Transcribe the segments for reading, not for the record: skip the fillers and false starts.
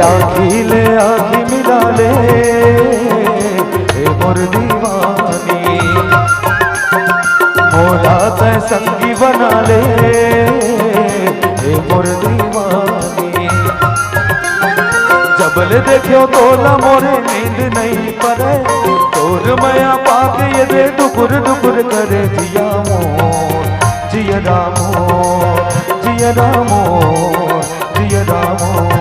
आखी मिला ले मोर दीवानी, मोला ते संगी बना ले मोर दीवानी। जबल देखो तोला मोरे नींद नहीं पड़े, तोर मया पाके ये दे दुकुर दुकुर करे जिया मोर, जिया मोर, जिया मोर, जिया मोर।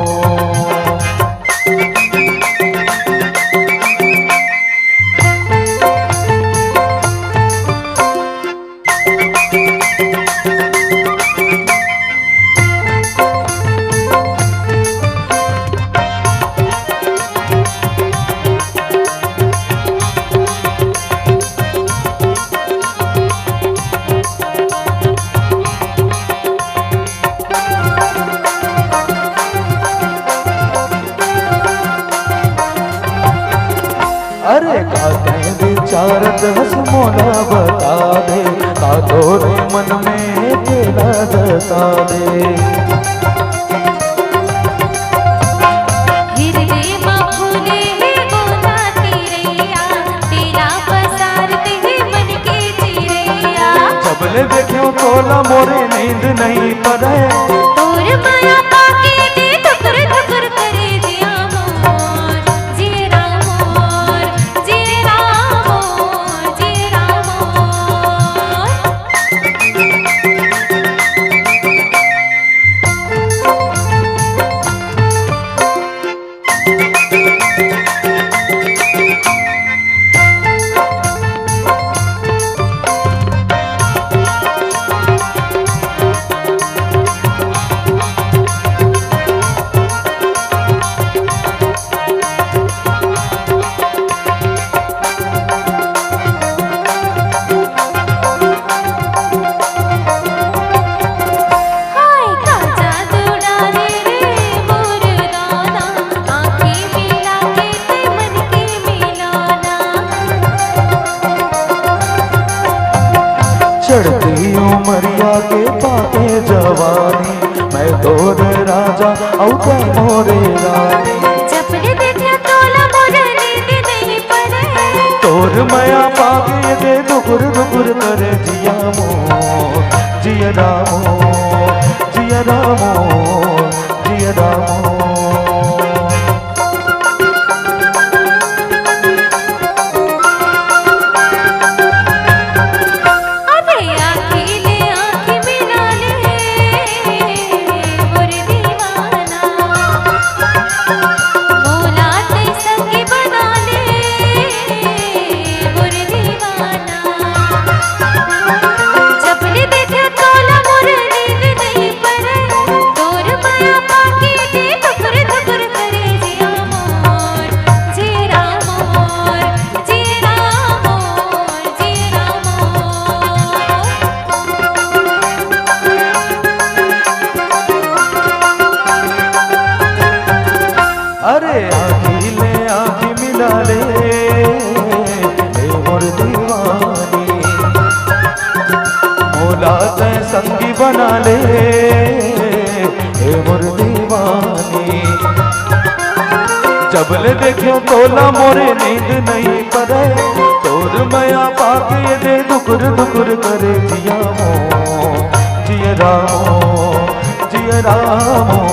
अरे का विचारत हस मोला बता दे, का तोरे मन में तेरा जता दे। हृदय में फूले गोदा तिरैया, तेरा पसारते मन के चिरैया। जबले देखो तोला मोरे नींद नहीं पड़े, तोर माया पाके दे धुकर धुकर करे जिया मोर, जिया मोर, जिया मोर, जिया मोर। चढ़ती उमरिया के पाके जवानी, मैं तोर राजा औते मोरे रानी। जबले देखा तोला मोरे नींद नहीं पड़े, तोर मया पाके दे दुकुर दुकुर करे जिया मोर, जिया मोर, जिया मोर, जिया मोर। अरे आखी मिला ले मोर दीवानी, मोला ते संगी बना ले मोर दीवानी। जबले देखो तोला मोरे नींद नहीं पड़े, तोर मया पाके दे दुकुर दुकुर करे जिया मोर, जिया मोर, जिया मोर।